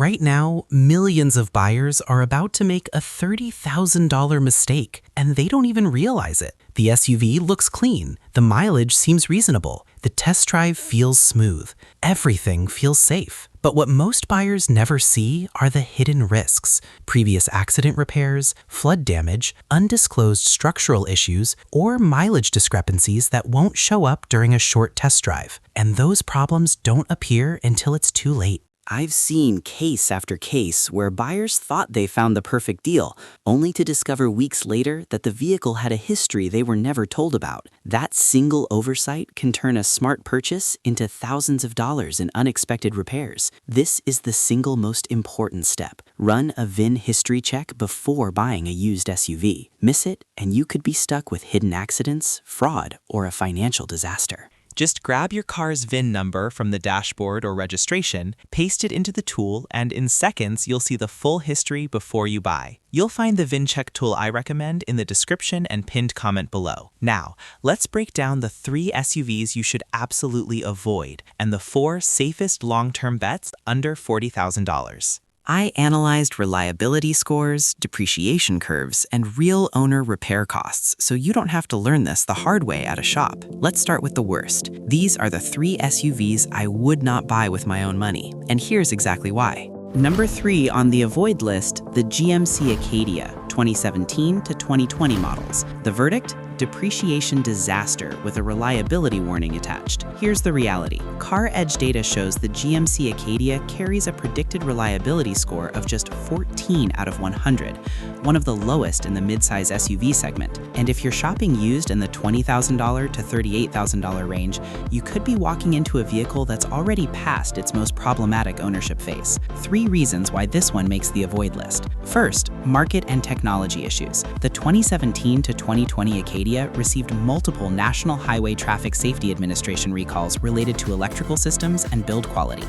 Right now, millions of buyers are about to make a $30,000 mistake, and they don't even realize it. The SUV looks clean, the mileage seems reasonable, the test drive feels smooth, everything feels safe. But what most buyers never see are the hidden risks: previous accident repairs, flood damage, undisclosed structural issues, or mileage discrepancies that won't show up during a short test drive. And those problems don't appear until it's too late. I've seen case after case where buyers thought they found the perfect deal, only to discover weeks later that the vehicle had a history they were never told about. That single oversight can turn a smart purchase into thousands of dollars in unexpected repairs. This is the single most important step. Run a VIN history check before buying a used SUV. Miss it, and you could be stuck with hidden accidents, fraud, or a financial disaster. Just grab your car's VIN number from the dashboard or registration, paste it into the tool, and in seconds you'll see the full history before you buy. You'll find the VIN check tool I recommend in the description and pinned comment below. Now, let's break down the 3 SUVs you should absolutely avoid and the 4 safest long-term bets under $40,000. I analyzed reliability scores, depreciation curves, and real owner repair costs, so you don't have to learn this the hard way at a shop. Let's start with the worst. These are the 3 SUVs I would not buy with my own money, and here's exactly why. Number 3 on the avoid list, the GMC Acadia, 2017 to 2020 models. The verdict? Depreciation disaster with a reliability warning attached. Here's the reality. Car Edge data shows the GMC Acadia carries a predicted reliability score of just 14 out of 100, one of the lowest in the midsize SUV segment. And if you're shopping used in the $20,000 to $38,000 range, you could be walking into a vehicle that's already past its most problematic ownership phase. 3 reasons why this one makes the avoid list. First, market and technology issues. The 2017 to 2020 Acadia received multiple National Highway Traffic Safety Administration recalls related to electrical systems and build quality.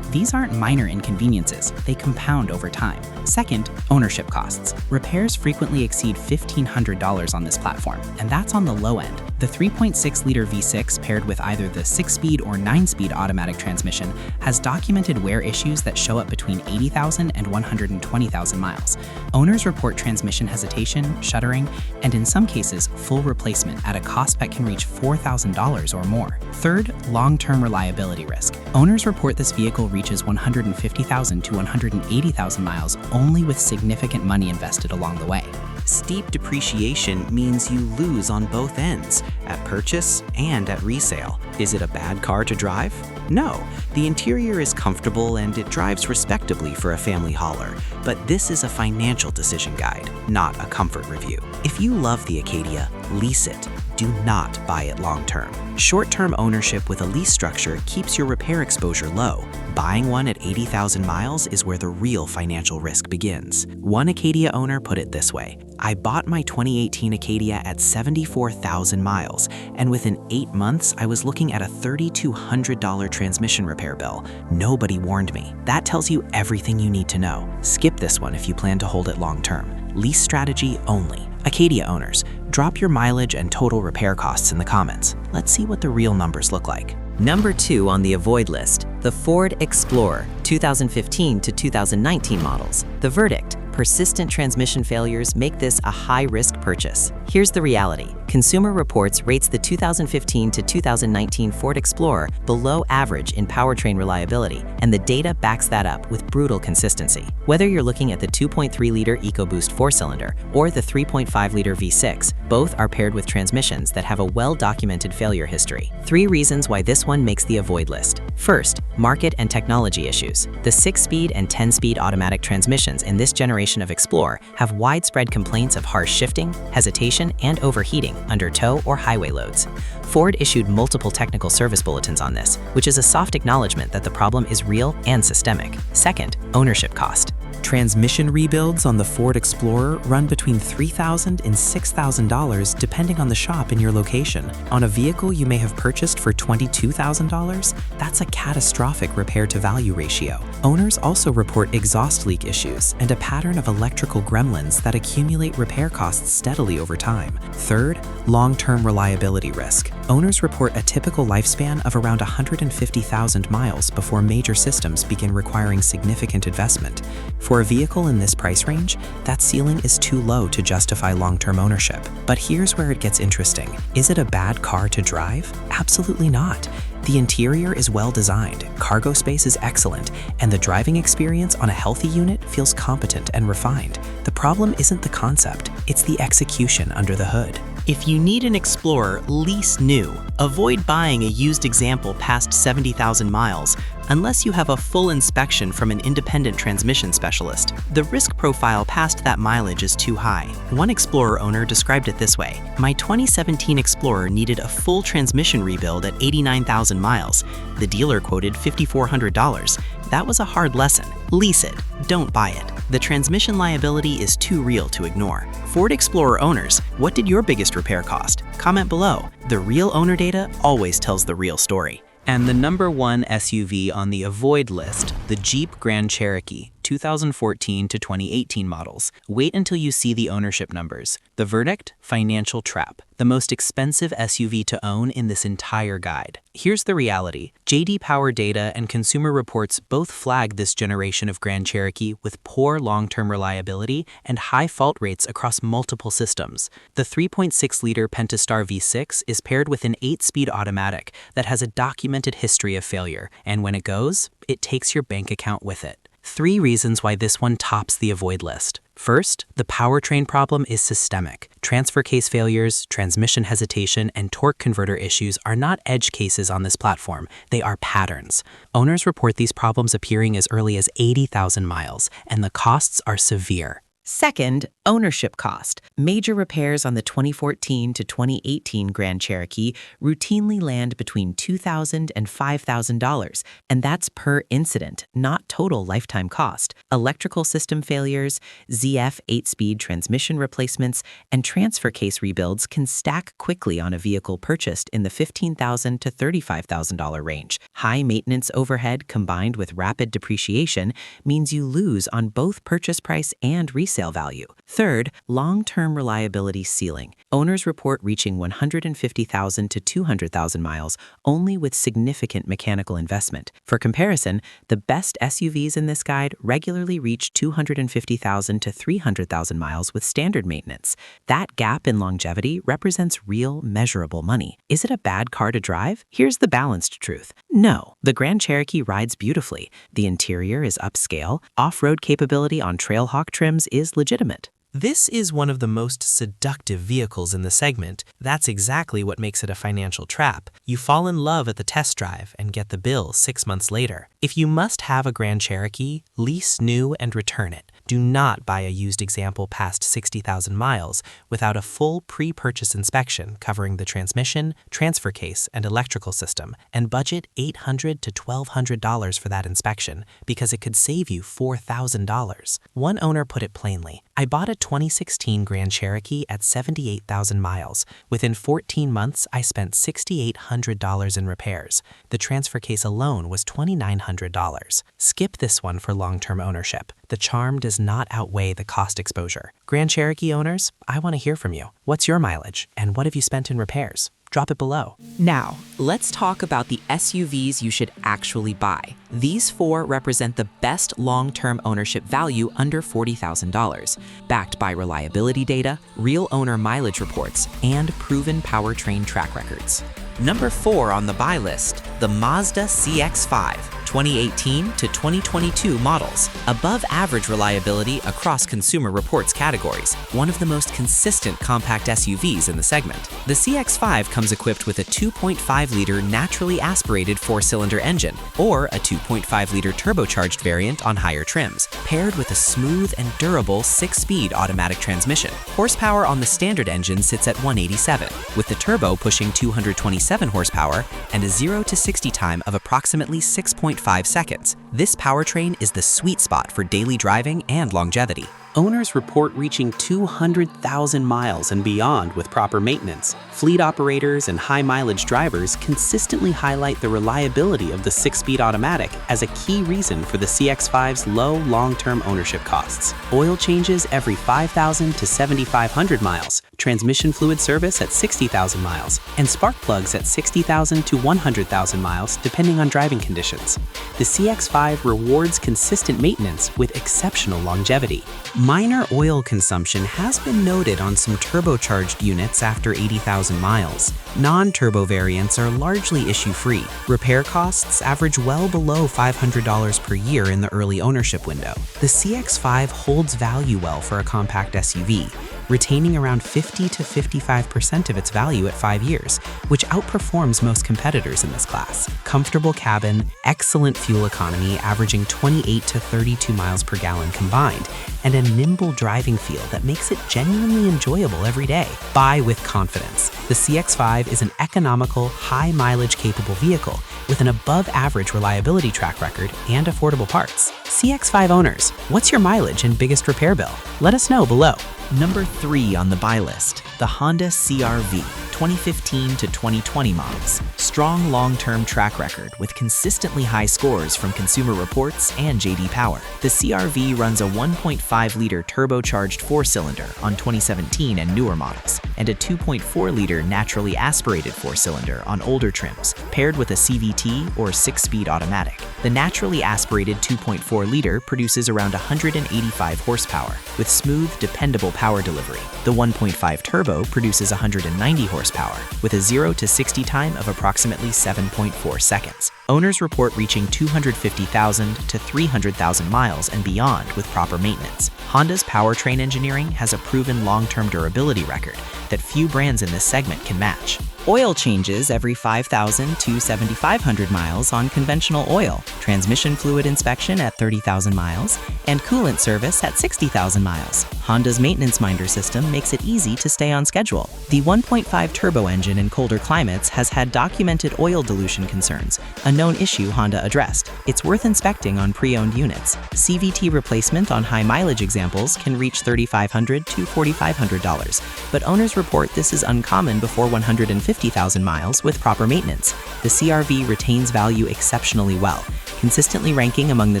These aren't minor inconveniences, they compound over time. Second, ownership costs. Repairs frequently exceed $1,500 on this platform, and that's on the low end. The 3.6-liter V6 paired with either the 6-speed or 9-speed automatic transmission has documented wear issues that show up between 80,000 and 120,000 miles. Owners report transmission hesitation, shuddering, and in some cases, full replacement at a cost that can reach $4,000 or more. Third, long-term reliability risk. Owners report this vehicle reaches 150,000 to 180,000 miles only with significant money invested along the way. Steep depreciation means you lose on both ends, at purchase and at resale. Is it a bad car to drive? No. The interior is comfortable and it drives respectably for a family hauler, but this is a financial decision guide, not a comfort review. If you love the Acadia, lease it. Do not buy it long-term. Short-term ownership with a lease structure keeps your repair exposure low. Buying one at 80,000 miles is where the real financial risk begins. One Acadia owner put it this way: I bought my 2018 Acadia at 74,000 miles, and within 8 months, I was looking at a $3,200 transmission repair bill. Nobody warned me. That tells you everything you need to know. Skip this one if you plan to hold it long-term. Lease strategy only. Acadia owners, drop your mileage and total repair costs in the comments. Let's see what the real numbers look like. Number 2 on the avoid list, the Ford Explorer, 2015 to 2019 models. The verdict: persistent transmission failures make this a high-risk purchase. Here's the reality. Consumer Reports rates the 2015 to 2019 Ford Explorer below average in powertrain reliability, and the data backs that up with brutal consistency. Whether you're looking at the 2.3-liter EcoBoost 4-cylinder or the 3.5-liter V6, both are paired with transmissions that have a well-documented failure history. 3 reasons why this one makes the avoid list. First, market and technology issues. The 6-speed and 10-speed automatic transmissions in this generation of Explorer have widespread complaints of harsh shifting, hesitation, and overheating under tow or highway loads. Ford issued multiple technical service bulletins on this, which is a soft acknowledgement that the problem is real and systemic. Second, ownership cost. Transmission rebuilds on the Ford Explorer run between $3,000 and $6,000 depending on the shop in your location. On a vehicle you may have purchased for $22,000, that's a catastrophic repair-to-value ratio. Owners also report exhaust leak issues and a pattern of electrical gremlins that accumulate repair costs steadily over time. Third, long-term reliability risk. Owners report a typical lifespan of around 150,000 miles before major systems begin requiring significant investment. For a vehicle in this price range, that ceiling is too low to justify long-term ownership. But here's where it gets interesting. Is it a bad car to drive? Absolutely not. The interior is well designed, cargo space is excellent, and the driving experience on a healthy unit feels competent and refined. The problem isn't the concept, it's the execution under the hood. If you need an Explorer lease new, avoid buying a used example past 70,000 miles unless you have a full inspection from an independent transmission specialist. The risk profile past that mileage is too high. One Explorer owner described it this way: "My 2017 Explorer needed a full transmission rebuild at 89,000 miles. The dealer quoted $5,400. That was a hard lesson. Lease it, don't buy it. The transmission liability is too real to ignore." Ford Explorer owners, what did your biggest repair cost? Comment below. The real owner data always tells the real story. And the number one SUV on the avoid list, the Jeep Grand Cherokee, 2014 to 2018 models. Wait until you see the ownership numbers. The verdict? Financial trap. The most expensive SUV to own in this entire guide. Here's the reality. JD Power data and Consumer Reports both flag this generation of Grand Cherokee with poor long-term reliability and high fault rates across multiple systems. The 3.6-liter Pentastar V6 is paired with an 8-speed automatic that has a documented history of failure, and when it goes, it takes your bank account with it. 3 reasons why this one tops the avoid list. First, the powertrain problem is systemic. Transfer case failures, transmission hesitation, and torque converter issues are not edge cases on this platform. They are patterns. Owners report these problems appearing as early as 80,000 miles, and the costs are severe. Second, ownership cost. Major repairs on the 2014 to 2018 Grand Cherokee routinely land between $2,000 and $5,000, and that's per incident, not total lifetime cost. Electrical system failures, ZF 8-speed transmission replacements, and transfer case rebuilds can stack quickly on a vehicle purchased in the $15,000 to $35,000 range. High maintenance overhead combined with rapid depreciation means you lose on both purchase price and resale value. Third, long-term reliability ceiling. Owners report reaching 150,000 to 200,000 miles only with significant mechanical investment. For comparison, the best SUVs in this guide regularly reach 250,000 to 300,000 miles with standard maintenance. That gap in longevity represents real, measurable money. Is it a bad car to drive? Here's the balanced truth. No, the Grand Cherokee rides beautifully. The interior is upscale. Off-road capability on Trailhawk trims is legitimate. This is one of the most seductive vehicles in the segment. That's exactly what makes it a financial trap. You fall in love at the test drive and get the bill 6 months later. If you must have a Grand Cherokee, lease new and return it. Do not buy a used example past 60,000 miles without a full pre-purchase inspection covering the transmission, transfer case, and electrical system, and budget $800 to $1,200 for that inspection because it could save you $4,000. One owner put it plainly, "I bought a 2016 Grand Cherokee at 78,000 miles. Within 14 months, I spent $6,800 in repairs. The transfer case alone was $2,900. Skip this one for long-term ownership. The charm does not outweigh the cost exposure. Grand Cherokee owners, I want to hear from you. What's your mileage, and what have you spent in repairs? Drop it below." Now, let's talk about the SUVs you should actually buy. These 4 represent the best long-term ownership value under $40,000, backed by reliability data, real owner mileage reports, and proven powertrain track records. Number 4 on the buy list, the Mazda CX-5, 2018 to 2022 models. Above average reliability across Consumer Reports categories, one of the most consistent compact SUVs in the segment. The CX-5 comes equipped with a 2.5-liter naturally aspirated 4-cylinder engine, or a 2.5-liter turbocharged variant on higher trims, paired with a smooth and durable 6-speed automatic transmission. Horsepower on the standard engine sits at 187, with the turbo pushing 226 137 horsepower and a 0 to 60 time of approximately 6.5 seconds. This powertrain is the sweet spot for daily driving and longevity. Owners report reaching 200,000 miles and beyond with proper maintenance. Fleet operators and high-mileage drivers consistently highlight the reliability of the 6-speed automatic as a key reason for the CX-5's low long-term ownership costs. Oil changes every 5,000 to 7,500 miles, transmission fluid service at 60,000 miles, and spark plugs at 60,000 to 100,000 miles depending on driving conditions. The CX-5 rewards consistent maintenance with exceptional longevity. Minor oil consumption has been noted on some turbocharged units after 80,000 miles. Non-turbo variants are largely issue-free. Repair costs average well below $500 per year in the early ownership window. The CX-5 holds value well for a compact SUV, retaining around 50 to 55% of its value at 5 years, which outperforms most competitors in this class. Comfortable cabin, excellent fuel economy averaging 28 to 32 miles per gallon combined, and a nimble driving feel that makes it genuinely enjoyable every day. Buy with confidence. The CX-5 is an economical, high-mileage capable vehicle with an above-average reliability track record and affordable parts. CX-5 owners, what's your mileage and biggest repair bill? Let us know below. Number 3 on the buy list, the Honda CR-V, 2015 to 2020 models. Strong long-term track record with consistently high scores from Consumer Reports and JD Power. The CR-V runs a 1.5-liter turbocharged 4-cylinder on 2017 and newer models, and a 2.4-liter naturally aspirated 4-cylinder on older trims, paired with a CVT or 6-speed automatic. The naturally aspirated 2.4-liter produces around 185 horsepower, with smooth, dependable power delivery. The 1.5 turbo produces 190 horsepower, with a 0 to 60 time of approximately 7.4 seconds. Owners report reaching 250,000 to 300,000 miles and beyond with proper maintenance. Honda's powertrain engineering has a proven long-term durability record that few brands in this segment can match. Oil changes every 5,000 to 7,500 miles on conventional oil, transmission fluid inspection at 30,000 miles, and coolant service at 60,000 miles. Honda's maintenance minder system makes it easy to stay on schedule. The 1.5 turbo engine in colder climates has had documented oil dilution concerns, a known issue Honda addressed. It's worth inspecting on pre-owned units. CVT replacement on high mileage examples can reach $3,500 to $4,500, but owners report this is uncommon before 150,000 miles with proper maintenance. The CR-V retains value exceptionally well, consistently ranking among the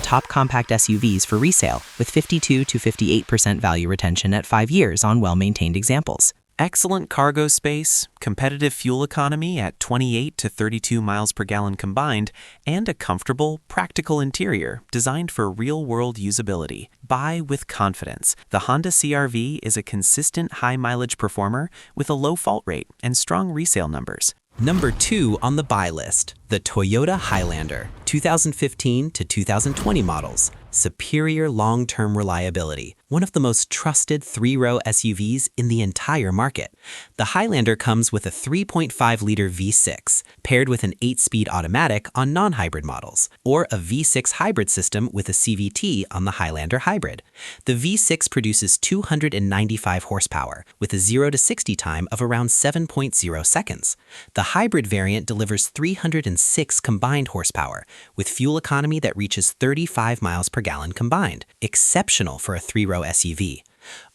top compact SUVs for resale, with 52 to 58% value retention at 5 years on well-maintained examples. Excellent cargo space, competitive fuel economy at 28 to 32 miles per gallon combined, and a comfortable, practical interior designed for real-world usability. Buy with confidence. The Honda CR-V is a consistent high-mileage performer with a low fault rate and strong resale numbers. Number 2 on the buy list, the Toyota Highlander, 2015 to 2020 models. Superior long-term reliability, one of the most trusted 3-row SUVs in the entire market. The Highlander comes with a 3.5-liter V6, paired with an 8-speed automatic on non-hybrid models, or a V6 hybrid system with a CVT on the Highlander Hybrid. The V6 produces 295 horsepower, with a 0 to 60 time of around 7.0 seconds. The hybrid variant delivers 306 combined horsepower, with fuel economy that reaches 35 miles per gallon combined, exceptional for a 3-row SUV.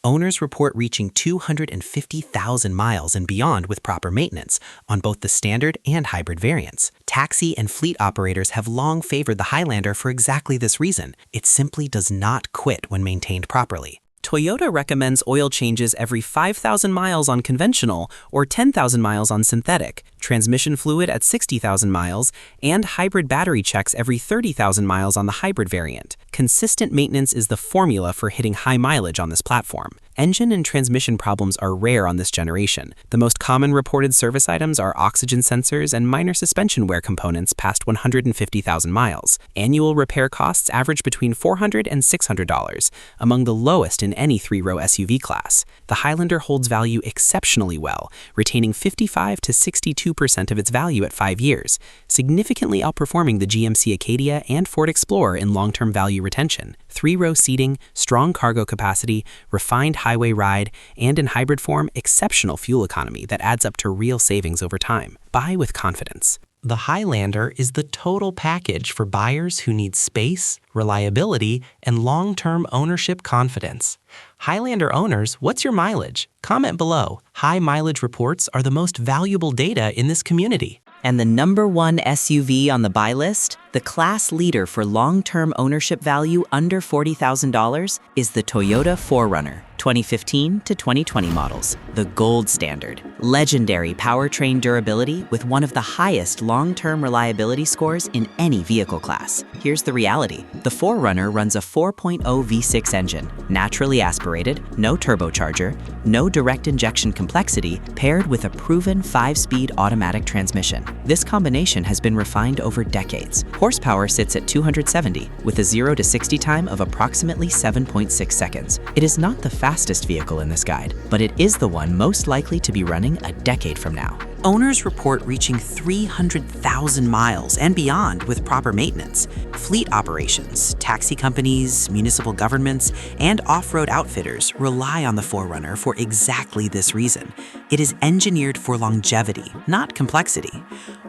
Owners report reaching 250,000 miles and beyond with proper maintenance on both the standard and hybrid variants. Taxi and fleet operators have long favored the Highlander for exactly this reason. It simply does not quit when maintained properly. Toyota recommends oil changes every 5,000 miles on conventional or 10,000 miles on synthetic, transmission fluid at 60,000 miles, and hybrid battery checks every 30,000 miles on the hybrid variant. Consistent maintenance is the formula for hitting high mileage on this platform. Engine and transmission problems are rare on this generation. The most common reported service items are oxygen sensors and minor suspension wear components past 150,000 miles. Annual repair costs average between $400 and $600, among the lowest in any three-row SUV class. The Highlander holds value exceptionally well, retaining 55 to 62% of its value at 5 years, significantly outperforming the GMC Acadia and Ford Explorer in long-term value retention. Three-row seating, strong cargo capacity, refined highway ride, and in hybrid form, exceptional fuel economy that adds up to real savings over time. Buy with confidence. The Highlander is the total package for buyers who need space, reliability, and long-term ownership confidence. Highlander owners, what's your mileage? Comment below. High mileage reports are the most valuable data in this community. And the #1 SUV on the buy list, the class leader for long-term ownership value under $40,000, is the Toyota 4Runner. 2015 to 2020 models, the gold standard. Legendary powertrain durability with one of the highest long-term reliability scores in any vehicle class. Here's the reality. The 4Runner runs a 4.0 V6 engine, naturally aspirated, no turbocharger, no direct injection complexity, paired with a proven 5-speed automatic transmission. This combination has been refined over decades. Horsepower sits at 270, with a 0 to 60 time of approximately 7.6 seconds. It is not the fastest vehicle in this guide, but it is the one most likely to be running a decade from now. Owners report reaching 300,000 miles and beyond with proper maintenance. Fleet operations, taxi companies, municipal governments, and off-road outfitters rely on the 4Runner for exactly this reason. It is engineered for longevity, not complexity.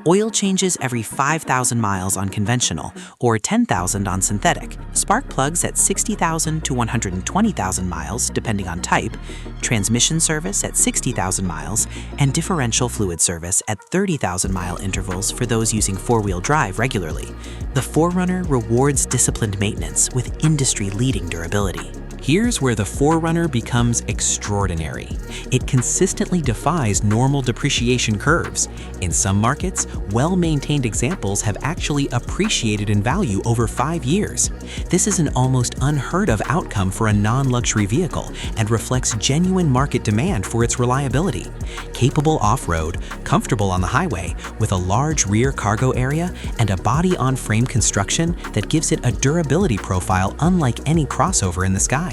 Oil changes every 5,000 miles on conventional or 10,000 on synthetic. Spark plugs at 60,000 to 120,000 miles, depending on type. Transmission service at 60,000 miles, and differential fluid service at 30,000-mile intervals for those using four-wheel drive regularly. The 4Runner rewards disciplined maintenance with industry-leading durability. Here's where the 4Runner becomes extraordinary. It consistently defies normal depreciation curves. In some markets, well-maintained examples have actually appreciated in value over 5 years. This is an almost unheard of outcome for a non-luxury vehicle and reflects genuine market demand for its reliability. Capable off-road, comfortable on the highway, with a large rear cargo area and a body-on-frame construction that gives it a durability profile unlike any crossover in this guide.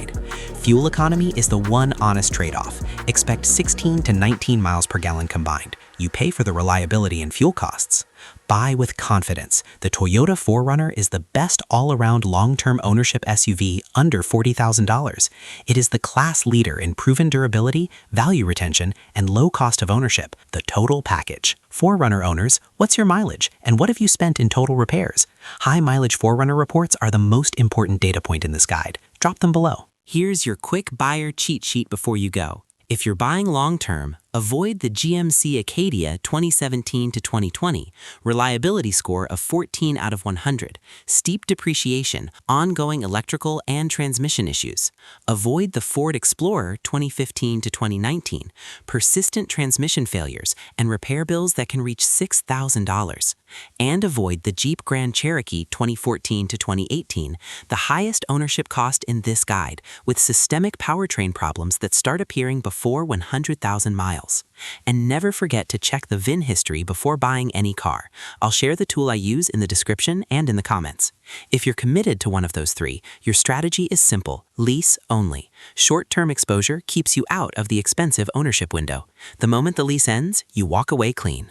Fuel economy is the one honest trade-off. Expect 16 to 19 miles per gallon combined. You pay for the reliability and fuel costs. Buy with confidence. The Toyota 4Runner is the best all-around long-term ownership SUV under $40,000. It is the class leader in proven durability, value retention, and low cost of ownership, the total package. 4Runner owners, what's your mileage, and what have you spent in total repairs? High mileage 4Runner reports are the most important data point in this guide. Drop them below. Here's your quick buyer cheat sheet before you go. If you're buying long-term, avoid the GMC Acadia 2017 to 2020, reliability score of 14 out of 100, steep depreciation, ongoing electrical and transmission issues. Avoid the Ford Explorer 2015 to 2019, persistent transmission failures and repair bills that can reach $6,000. And avoid the Jeep Grand Cherokee 2014 to 2018, the highest ownership cost in this guide, with systemic powertrain problems that start appearing before 100,000 miles. And never forget to check the VIN history before buying any car. I'll share the tool I use in the description and in the comments. If you're committed to one of those three, your strategy is simple: lease only. Short-term exposure keeps you out of the expensive ownership window. The moment the lease ends, you walk away clean.